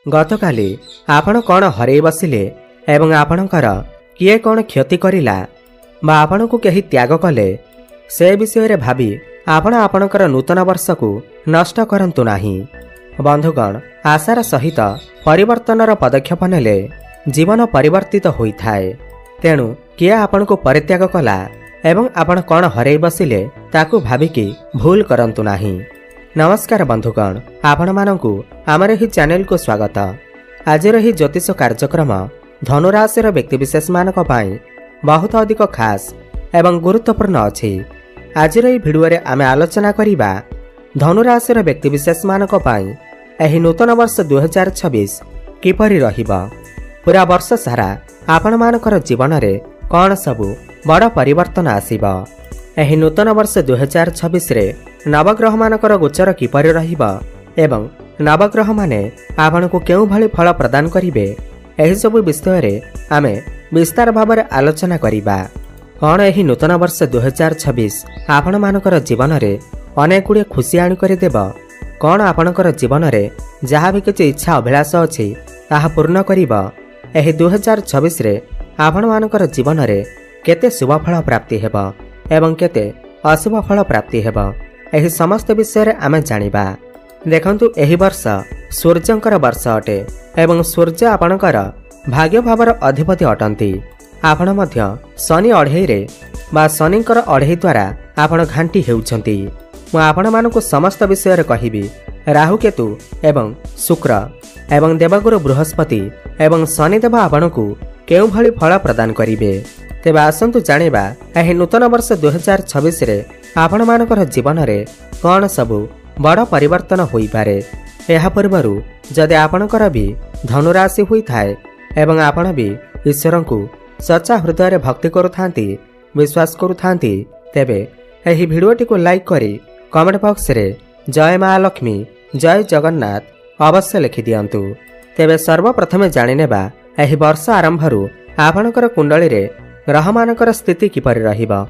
गतकाली आपण कौन हरई बसिले एवं आपणकर किए कौन क्षति करिला बा आपणकु केही त्याग कले से विषय रे भाबी आपण आपणकर नूतन वर्ष को नष्ट करंतु नाही। बंधुगण, आशार सहित परिवर्तनर पदक्षेप नेले जीवन परिवर्तित होइथाए। तेणु किए आपणकु परित्याग कला एवं आपण कौन हरई बसिले ताकू भाबिकी भूल करंतु नाही। नमस्कार बंधुगण, आपण मानकु आमर ही चैनल को स्वागत। आज ही ज्योतिष कार्यक्रम धनुराशि व्यक्तिविशेष मानक पाई बहुत अधिक खास एवं गुरुत्वपूर्ण अछि। आज भिडियो रे आमे आलोचना करिबा धनुराशि व्यक्तिविशेष मानक पाई एही नूतन वर्ष 2026 किपरि रहिबा। पूरा वर्ष सारा आपण मानकर जीवन रे कौन सबु बड़ परिवर्तन आसीबा। एही नूतन वर्ष 2026 रे नवग्रह मानकर गोचर किपरि रहिबा एवं नवग्रह माने आपनको केउ भली फल प्रदान करिवे, एही सब विषय रे आमे विस्तार भाव में आलोचना करिबा। कौन एही नूतन वर्ष 2026 आपण मानकर जीवन रे अनेक गुड़े खुशी आनी करि देबा। कौन आपणकर जीवन रे जहाँ भी किछि इच्छा अभिलाष अछि ताहा पूर्ण करिबा। एही 2026 रे आपण मानकर जीवन रे केते शुभ फल प्राप्ति हेबा एवं केते अशुभ फल प्राप्ति हेबा, एही समस्त विषय रे आमे जानिबा। देखंतु एही वर्ष सूर्यंकर वर्ष अटे एवं सूर्य आपणकर भाग्य भावर अधिपति अटंती। आपण मध्य शनि अढ़ई रे बा शनिकर अढ़ई द्वारा आपण घांटी हेउछंती। मु आपण मानकु समस्त विषय रे कहिबी। राहु केतु एवं शुक्र एवं देवगुरु बृहस्पति एवं शनिदेव आपणकु केउ भली फल प्रदान करिवे। तेबे आसंतु जानिबा एही नूतन वर्ष 2026 रे आपण मानकर जीवन रे कौन सबु बड़ परिवर्तन होई पारे। एहा पूर्वरु जदि आपणकर भी धनुराशि होई थाए एवं आपण भी ईश्वर को सच्चा हृदय रे भक्ति करुथांती, विश्वास करुथांती, तेबे एही भिडियोटी को लाइक करी कमेंट बॉक्स रे जय महालक्ष्मी जय जगन्नाथ अवश्य लिखि दियंतु। तेबे सर्वप्रथमे जानिनेबा एही वर्ष आरंभरु आपणकर कुंडली रे ग्रह मानकर स्थिति किपरि रहिबा।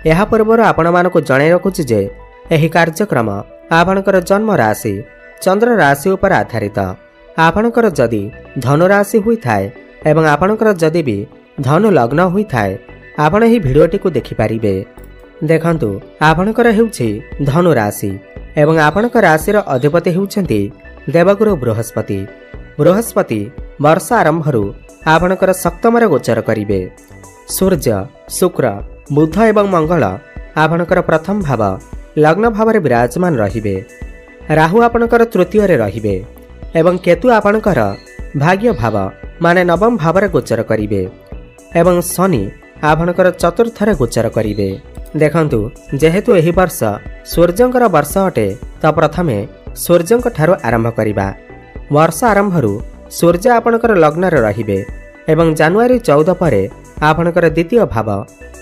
एहा पूर्वरु आपण मानको जणाई रखुछि जे एही कार्यक्रम आपणकर जन्म राशि चंद्र राशि उपर आधारित। आपणकर जदि धनु राशि हुई थाए एवं आपणकर जदि भी धनु लग्न हुई थाए आपण एही भिडियोटी को देखि पारिबे। देखंतु आपणकर हेउछि धनु राशि एवं आपणकर राशि रो अधिपति हेउछंती देवगुरु बृहस्पति। बृहस्पति वर्ष आरंभरु आपणकर सप्तम रे गोचर करिवे। सूर्य, शुक्र, बुध एवं मंगल आपणकर प्रथम भाव लग्न भाव रे विराजमान रहिबे। राहु आपणकर तृतीय रे रहिबे एवं केतु आपणकर भाग्य भाव माने नवम भाव रे गोचर करिवे एवं शनि आपणकर चतुर्थ रे गोचर करिवे। देखंतु जेहेतु एही वर्ष सूर्यंकर वर्ष अटे त प्रथमे सूर्यंक ठारो आरंभ करिबा। वर्ष आरंभरु सूर्य आपणकर लग्न रे रहिबे एवं जनवरी 14 परे आपणकर द्वितीय भाव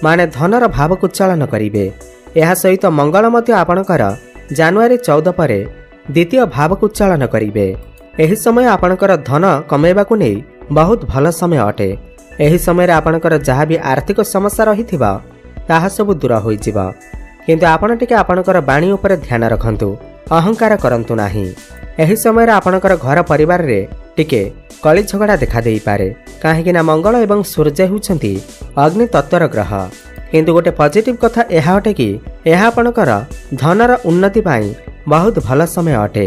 माने धनर भाव को चलन करिवे। एहा सहित मंगल मध्य आपणकर जनवरी 14 परे द्वितीय भाव को चलन करिवे। एही समय आपणकर धन कमेबा को नै बहुत भल समय अटे। एही समय रे आपणकर जहा भी आर्थिक समस्या रहिथिबा ताहा सब दूर होई जिबा। किंतु आपण टिके आपणकर बाणी ऊपर ध्यान रखंतु, अहंकार करंतु नाही। एही समय रे आपणकर घर परिवार रे टिके कଳି झगड़ा देखा देई पारे, काहेकि ना मंगल एवं सूर्य होउछंती अग्नि तत्वर ग्रह। किंतु गोटे पॉजिटिव कथा एहा अटे कि एहा आपणकर धनर उन्नति पाई बहुत भल समय अटे।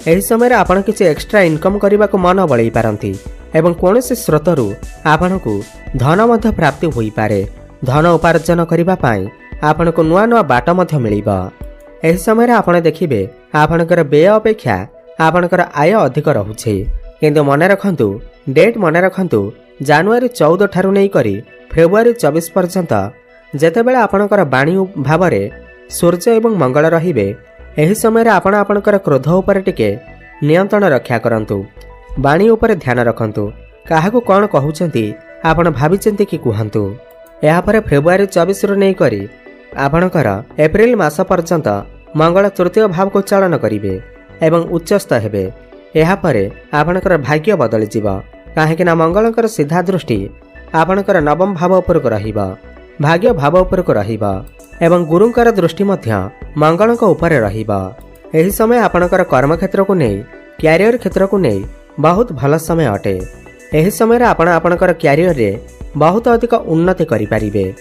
एही समय रे आपण किछि एक्स्ट्रा इनकम करबा को मन बळई पारंती एवं कोनोसी स्रोतरु आपणकु धन मध्य प्राप्ति होई पारे। धन उपार्जन करबा पाई आपणको नुआ नुआ बाट मध्य मिलिबा। एही समय रे आपण देखिबे आपणकर व्यय अपेक्षा आपणकर आय अधिक रहुछि। किंतु मने रखंतु, डेट मने रखंतु, जनवरी 14 ठारु नै करी फेब्रुआरी 24 पर्यंत जेतेबेले आपणकर बाणी भाव रे सूर्य एवं मंगल रहिबे, एही समय रे आपण आपणकर क्रोध उपर टिके नियंत्रण रक्षा करंतु। बाणी उपर ध्यान रखंतु, काहाकु कोन कहउचंती आपण भाबिचंती कि कुहंतु। एहा परे फेब्रुआरी 24 रु नै करी आपणकर एप्रिल मास पर्यंत मंगल तृतीय भाव को चलन करिवे एवं उच्चस्थ हेबे। एहा परे आपणकर भाग्य बदली जिबा, काहेकि ना मंगलकर सीधा दृष्टि आपणकर नवम भाव उपर को रहिबा, भाग्य भाव उपर को रहिबा एवं गुरुंकर दृष्टि मध्य मंगलक उपर रहिबा। एही समय आपणकर कर्म क्षेत्र को नै, क्यारियर क्षेत्र को नै बहुत भल समय अटे। एही समय आपण आपणकर क्यारियर रे बहुत अधिक उन्नति करिपारिबे।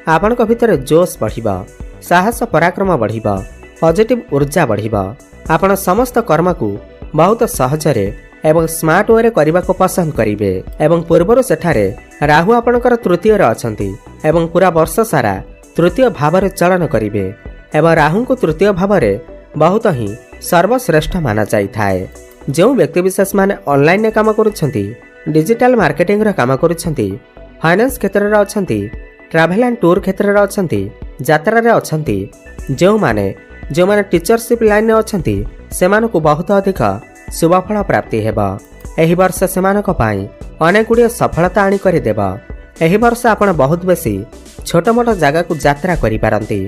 आपणक भितर जोश बढ़िबा, साहस पराक्रम बढ़िबा, पॉजिटिव ऊर्जा बढ़िबा। आपण समस्त कर्म को बहुत सहजरे एवं स्मार्ट वे करने को पसंद करेंगे। एवं पूर्वर सेठारे राहु आपणकर तृतीय अछंती एवं पूरा वर्ष सारा तृतीय भाव में चलन करेंगे। एवं राहु को तृतीय भाव में बहुत ही सर्वश्रेष्ठ माना जाए। जो व्यक्तिविशेष माने ऑनलाइन में काम करुछंती, डिजिटल मार्केटिंग रे काम करुछंती, फाइनेंस क्षेत्र में अछंती, ट्रैवल एंड टूर क्षेत्र में अछंती, यात्रा रे अछंती, जो माने टीचरशिप लाइन में अछंती सेमान को बहुत अधिक शुभफल प्राप्ति हेबा। एही वर्ष सेमानक पाई अनेक गुड़िया सफलता आनी करि देबा। एही वर्ष आपण बहुत बेसी छोट मोट जगह को यात्रा करि पारंती।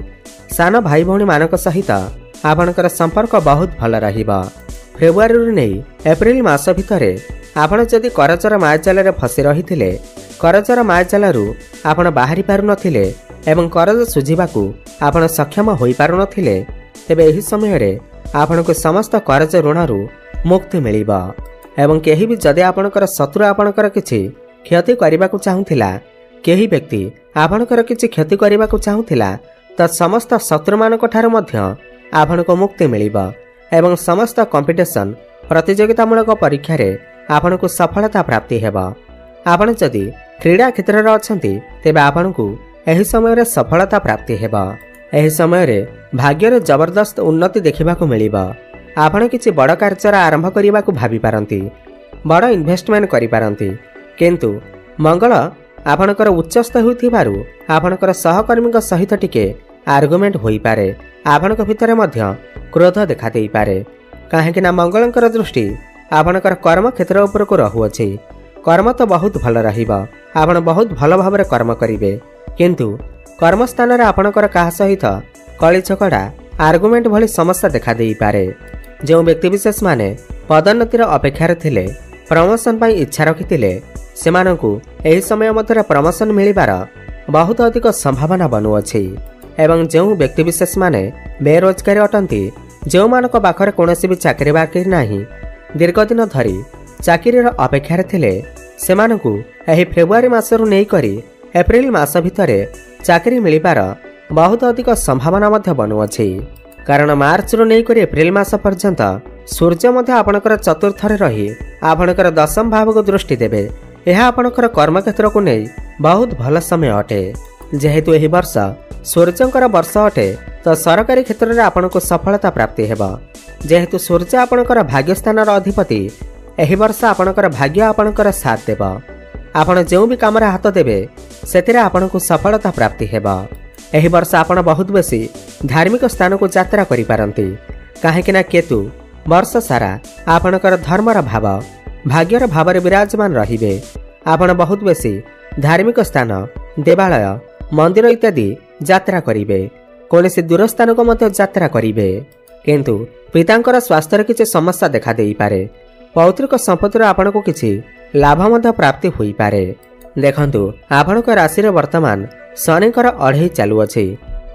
सान भाई भौणी मानक सहित आपणकर संपर्क बहुत भल रहिबा। फेब्रुआरी नहीं एप्रिल मास भितरे आपण जदि करजर मायाजाल रे फसी रहिथिले, करजर मायाजालरू आपण बाहरी पारु नथिले एवं करज सुझिबाकू आपण सक्षम होई पारु नथिले, तेबे एही समय रे आपणको समस्त करज ऋणरू मुक्ति मिलिबा। एवं केही भी जदि आपणकर शत्रु आपणकर किछि क्षति करबाकू चाहुथिला, केही व्यक्ति आपणकर किछि क्षति करबाकू चाहुथिला, त समस्त शत्रु मानक ठारू मध्य आपणको मुक्ति मिलिबा। एवं समस्त कंपटीशन प्रतियोगितामूलक परीक्षा रे आपणको सफलता प्राप्ति हेबा। आपण जदि क्रीडा क्षेत्र रे अछंती, तेबे आपणको एही समय रे सफलता प्राप्ति हेबा। एही समय रे भाग्य रे जबरदस्त उन्नति देखिबाकू मिलिबा। आपण किछि बड़ कार्य आरंभ करने को भावी पारंती, बड़ इन्वेस्टमेंट करि पारंती, किंतु मंगल आपणकर उच्चस्थ होइथिबारु आपणकर सहकर्मी सहित टिके आर्गुमेंट होई पारे। आपणक भितर मध्य क्रोध देखा देई पारे, काहेकि ना मंगलंकर दृष्टि आपणकर कर्म क्षेत्र उपर को रहुअछि। कर्म तो बहुत भल रहिबा, आपण बहुत भल भाव कर्म करिवे, किंतु कर्म स्थान रे आपणकर काहा सहित कଳି झगड़ा आर्गुमेंट भली समस्या देखा देई पारे। जो व्यक्तिविशेष माने पदोन्नतिर अपेक्षार थिले, प्रमोशन पाई इच्छा रखिथिले, सेमानंकु एही समय मध्य प्रमोशन मिलिबार बहुत अधिक संभावना बनुअछि। एवं जो व्यक्तिविशेष माने बेरोजगारी अटंती, जो मानक पाखरे कोनोसी भी चाकरी बाकरी नाही, दीर्घ दिन धरी चाकरीर अपेक्षार थिले, सेमानंकु एही फेब्रुआरी मासरु नै करी एप्रिल मास भितरे चाकरी मिलिबार बहुत अधिक संभावना मध्य बनुअछि। कारण मार्च रु नै करी एप्रिल मास पर्यंत सूर्य मध्य आपणकर चतुर्थ रे रही आपणकर दशम भाव को दृष्टि देबे। यह आपणकर कर्म क्षेत्र को नै बहुत भल समय अटे। जेहेतु एही वर्ष सूर्यंकर वर्ष अटे, तो सरकारी क्षेत्र रे आपणको सफलता प्राप्ति हेबा। जेहेतु सूर्य आपणकर भाग्य स्थान रो अधिपति, एही वर्ष आपणकर भाग्य आपणकर साथ देबा। आपण जो भी काम रे हाथ देबे, सेतिरे आपणको सफलता प्राप्ति हेबा। एही वर्ष आपण बहुत बेसी धार्मिक स्थान को यात्रा करि पारंती, काहेकि ना केतु वर्ष सारा आपणकर धर्मर भाव भाग्यर भाव रे विराजमान रहिबे। आपण बहुत बेसी धार्मिक स्थान, देवालय, मंदिर इत्यादि यात्रा करिवे। कोनोसी दूर स्थान को मध्य यात्रा करिवे, किंतु पितांकर स्वास्थ्य किछि समस्या देखा देई पारे। पौत्रिक संपत्तिर आपण को किछि लाभ मध्य प्राप्ति होई पारे। देखंतु आपणक राशि रे वर्तमान शनिकर अढ़ई चालुअछि।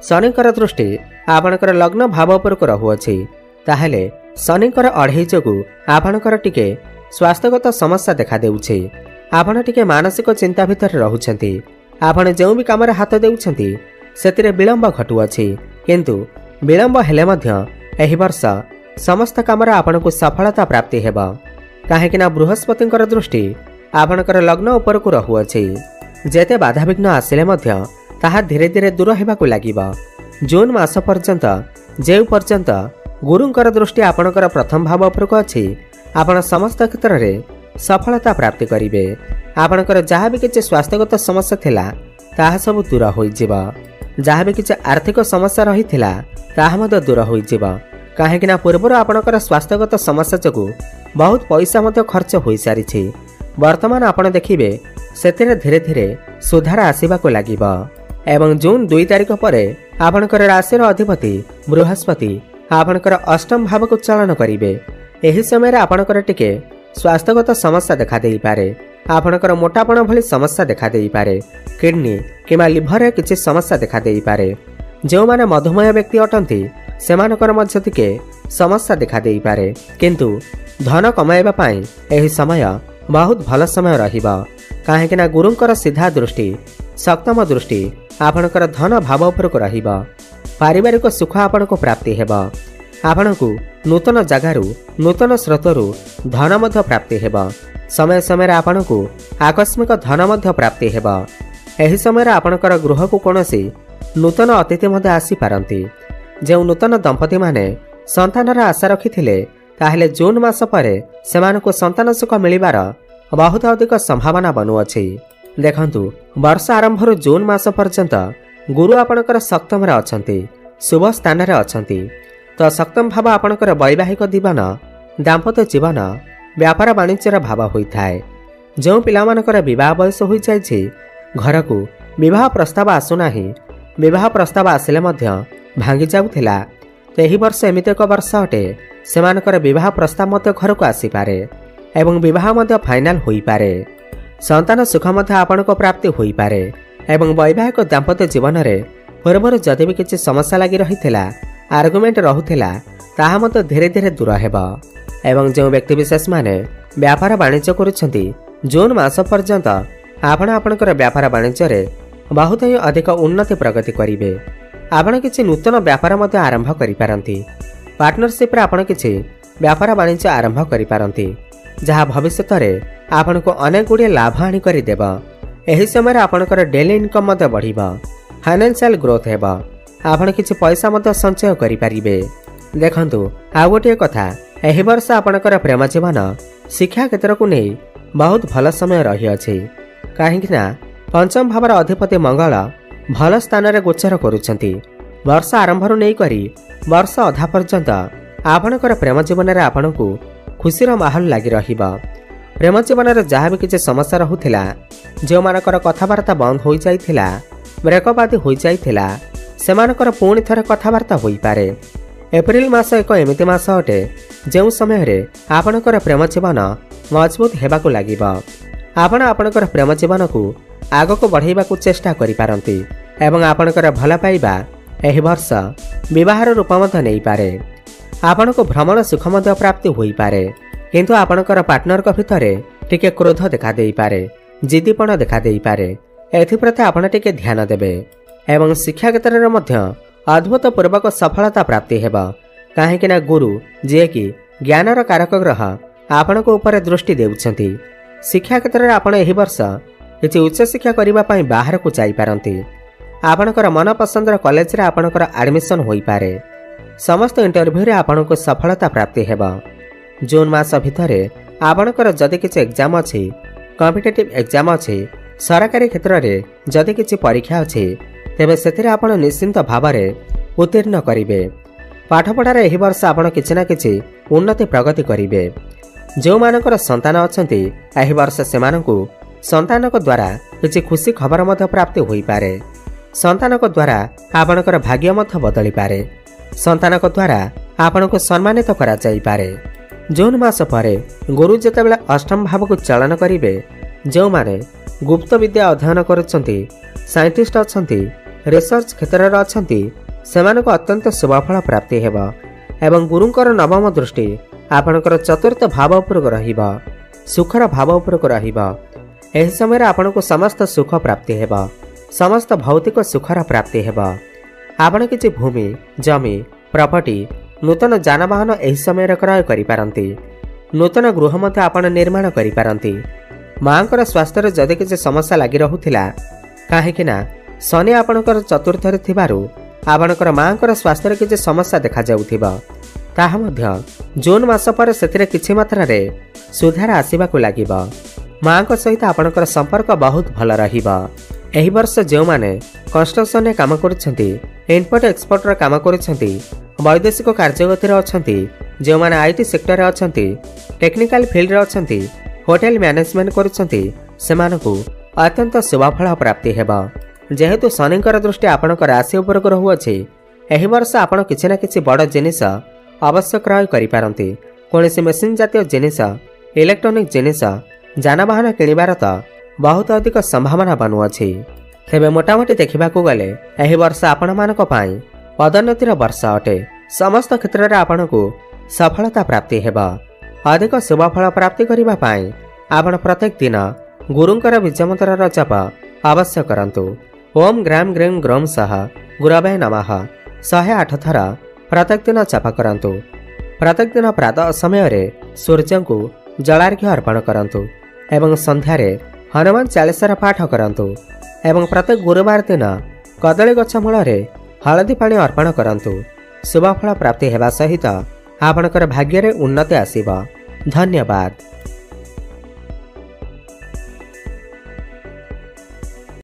शनिकर दृष्टि आपणकर लग्न भाव उपर को रहुअछि। ताहेले शनिकर अढ़ई जोगु आपणकर टिके स्वास्थ्यगत समस्या देखा देउछि। आपण टिके मानसिक चिंता भितर रहुछंती। आपण जो भी काम रे हाथ देउछंती, सेतिरे विलंब घटुअछि, किंतु विलंब हेले मध्य एही वर्ष समस्त काम रे आपणको सफलता प्राप्ति हेबा। काहेकि ना बृहस्पतिंकर दृष्टि आपणकर लग्न उपर को रहुअछि। जेते बाधा विघ्न आसिले मध्य ताहा धीरे धीरे दूर हेबाकू लागिबा। जून मास पर्यंत जेउ पर्यंत गुरुंकर दृष्टि आपणकर प्रथम भाव उपर को अछि, आपण समस्त क्षेत्र रे सफलता प्राप्ति करिवे। आपणकर जहाँ भी किछि स्वास्थ्यगत समस्या थिला, ताहा सब दूर होई जिबा। जहाँ भी किछि आर्थिक समस्या रहिथिला, ताहा मध्य दूर होई जिबा। काहेकि ना पूर्वर आपणकर स्वास्थ्यगत समस्या जोगु बहुत पैसा मध्य खर्च होई सारिछि। वर्तमान आपण देखिबे सेतिरे धीरे धीरे सुधार आसीबाकू लागिबा। एवं जून 2 तारिख परे आपणकर राशि अधिपति बृहस्पति आपणकर अष्टम भाव को चलन करिवे। एही समय आपणकर टिके स्वास्थ्यगत समस्या देखा देई पारे। आपणकर मोटापण भली समस्या देखा देई पारे। किडनी किमा लिभर किछि समस्या देखा देई पारे। जो माने मधुमेह व्यक्ति अटंती, सेमानकर मध्य टिके समस्या देखा देई पारे। किंतु धन कमाइबा पई एही समय बहुत भल समय रहिबा काहेकि ना गुरुंकर सीधा दृष्टि सप्तम दृष्टि आपणकर धन भाव उपरको रहिबा। पारिवारिक सुख आपनको प्राप्ति हेबा। आपणको नूतन जगारू नूतन स्रोतरू धन मध्य प्राप्ति हेबा। समय समय आपणको आकस्मिक धन मध्य प्राप्ति हेबा। एही समय आपणकर गृह को कोनोसी नूतन अतिथि मध्य आसी पारंती। जे नूतन दंपति माने संतानर आशा रखिथिले ताहेले जून मास परे सेमानको संतान सुख मिलिबार बहुत अधिक संभावना बनुअछि। देखंतु वर्ष आरंभରୁ जून मास पर्यंत गुरु आपणकर सप्तम रे अछंती, शुभ स्थान रे अछंती। तो सप्तम भाव आपणकर वैवाहिक जीवन दाम्पत्य जीवन व्यापार वाणिज्यर भाव होइथाय। जो पिलामानकर विवाह बयस होई जायछि घर को विवाह प्रस्ताव आसुनाही, विवाह प्रस्ताव आसिले मध्य भांगी जाउथिला। एही वर्ष एमिति एक वर्ष अटे सेमानकर विवाह प्रस्ताव मध्य घर को आसी पारे एवं विवाह मध्य फाइनाल होई पारे। संतान सुख मध्य आपणक प्राप्ति होई पारे एवं वैवाहिक दाम्पत्य जीवन रे पूर्वर जदि भी किछि समस्या लागि रहिथिला, आर्गुमेंट रहुथिला, ताहा मध्य धीरे धीरे दूर हेबा। एवं जो व्यक्ति विशेष माने व्यापार वाणिज्य करुछंती जून मास पर्यंत आपण आपणकर व्यापार वाणिज्य रे बहुत ही अधिक उन्नति प्रगति करिवे। आपण किछि नूतन व्यापार मध्य आरंभ करि पारंती। पार्टनरशिप रे आपण किछि व्यापार वाणिज्य आरंभ करि पारंती जहाँ भविष्य रे आपनको अनेक गुड़िए लाभ आनी करि देबा। एही समय आपणकर डेली इनकम मध्य बढ़िबा, फाइनेंशियल ग्रोथ हेबा। आपण किछि पैसा मध्य संचय करि परिबे। देखंतु आ गोटे कथा, एही वर्ष आपणकर प्रेम जीवन शिक्षा क्षेत्र को नहीं बहुत भल समय रही अछि। काहेकि पंचम भावर अधिपति मंगल भल स्थान रे गोचर करुछंती। वर्ष आरंभରୁ नहीं करी वर्ष अधा पर्यंत आपणकर प्रेम जीवन रे आपणको खुशीर माहौल लगी रहिबा। प्रेम जीवन रे जहाँ भी किसी समस्या रहुथिला, जो मानकर कथबार्ता बंद हो जाइथिला, ब्रेकअप आदि हो जाइथिला, सेमानकर पुणी थरे कथबार्ता होई पारे। एप्रिल मास एक एमिति मास अटे जो समय रे आपणकर प्रेम जीवन मजबूत हेबाकु लागिबा। आपण आपणकर प्रेम जीवन को आगको बढ़ाइबाकु चेष्टा करि पारंती एवं आपणकर भल पाइबा एही वर्ष विवाहर रूप मध्य नहीं पारे। आपनको भ्रमण सुख मध्य प्राप्ति होई पारे, किंतु आपणकर पार्टनर को भितरे टिके क्रोध देखा देई पारे, जिद्दीपण देखा देई पारे। एथिप्रति आपण टिके ध्यान देबे एवं शिक्षा क्षेत्र रे मध्य अद्भुत पूर्वक सफलता प्राप्ति हेबा। काहेकि ना गुरु जे कि ज्ञानर कारक ग्रह आपनको ऊपर दृष्टि देउछंती। शिक्षा क्षेत्र रे आपण एही वर्ष किछि उच्च शिक्षा करिबा पई बाहर को जाई पारंती। आपणकर मन पसंदर कॉलेज रे आपणकर एडमिशन होई पारे। समस्त इंटरव्यू रे आपनको सफलता प्राप्ति हेबा। जून मास भितरे आपणकर जदि किछि एग्जाम अछि, कॉम्पिटिटिव एग्जाम अछि, सरकारी क्षेत्र रे जदि किछि परीक्षा अछि, तेबे सेथिरे आपण निश्चिंत भाव रे उत्तीर्ण करिवे। पाठपढ़ार एही वर्ष आपण किछि ना किछि उन्नति प्रगति करिवे। जो मानकर संतान अछंती एही वर्ष सेमानकु संतानक द्वारा किछि खुशी खबर मध्य प्राप्ति होई पारे। संतानक द्वारा आपणकर भाग्य मध्य बदली पारे। संतानक द्वारा आपनको सम्मानित करा जाई पारे। जून मास परे गुरु जेतेबेले अष्टम भाव को चलन करिवे, जो माने गुप्त विद्या अध्ययन करुछंती, साइंटिस्ट अछंती, रिसर्च क्षेत्र रे अछंती, सेमानको अत्यंत शुभफल प्राप्ति हेबा एवं गुरुंकर नवम दृष्टि आपणकर चतुर्थ भाव उपरक रहिबा, सुखर भाव उपरक रहिबा। एही समय आपनको समस्त सुख प्राप्ति हेबा, समस्त भौतिक सुखर प्राप्ति हेबा। आपण किछि भूमि, जमी, प्रॉपर्टी, नूतन जानवाहन एही समय रे क्रय करि पारंती। नूतन गृह मध्य आपण निर्माण करि पारंती। मांकर स्वास्थ्य रे जदि किछि समस्या लागि रहुथिला, काहेकि ना शनि आपणकर चतुर्थ रे थिबारु आपणकर मांकर स्वास्थ्य रे किछि समस्या देखा जाउथिबा, ताहा मध्य जून मास पर सेथिरे किछि मात्रा रे सुधार आसीबाकु लागिबा। मांक सहित आपणकर संपर्क बहुत भल रहिबा। एही वर्ष जो माने कंस्ट्रक्शन रे काम करुछंती, इनपुट एक्सपोर्ट रे काम करुछंती, वैदेशिक कार्यगति रे अछंती, जो माने आईटी सेक्टर रे अछंती, टेक्निकल फील्ड रे अछंती, होटल मैनेजमेंट करुछंती, सेमानकु अत्यंत शुभफल प्राप्ति हेबा। जेहेतु शनिकर दृष्टि आपणकर राशि उपरक रहुअछि, एही वर्ष आपण किछि ना किछि बड़ जिनिस अवश्य क्रय करि पारंती। कोनोसी मशीन जातीय जिनिस, इलेक्ट्रोनिक जिनिस, जानवाहन किणिबार त बहुत अधिक संभावना बनुअछि। तेबे मोटामोटी देखिबाकू गले एही वर्ष आपण मानक पई पदोन्नतिर वर्ष अटे। समस्त क्षेत्र रे आपणकु सफलता प्राप्ति हेबा। ଅଧିକ ଶୁଭଫଳ ପ୍ରାପ୍ତି କରିବା ପାଇଁ ଆପଣ ପ୍ରତ୍ୟେକ ଦିନ ଗୁରୁଙ୍କର ବୀଜମନ୍ତ୍ରର ଜପ ଅବଶ୍ୟ କରନ୍ତୁ। ଓମ୍ ଗ୍ରାମ ଗ୍ରୀମ ଗ୍ରୋମ ସହ ଗୁରବେ ନମଃ 108 ଥର ପ୍ରତ୍ୟେକ ଦିନ ଜପ କରନ୍ତୁ। ପ୍ରତ୍ୟେକ ଦିନ ପ୍ରାତଃ ସମୟରେ ସୂର୍ଯ୍ୟଙ୍କୁ ଜଳାର୍ଘ୍ୟ ଅର୍ପଣ କରନ୍ତୁ ଏବଂ ସନ୍ଧ୍ୟାରେ ହନୁମାନ ଚାଳିଶାର ପାଠ କରନ୍ତୁ ଏବଂ ପ୍ରତ୍ୟେକ ଗୁରୁବାର ଦିନ କଦଳୀ ଗଛ ମୂଳରେ ହଳଦୀ ପାଣି ଅର୍ପଣ କରନ୍ତୁ। ଶୁଭଫଳ ପ୍ରାପ୍ତି ହେବା ସହିତ ଆପଣଙ୍କର ଭାଗ୍ୟରେ ଉନ୍ନତି ଆସିବ। ଧନ୍ୟବାଦ।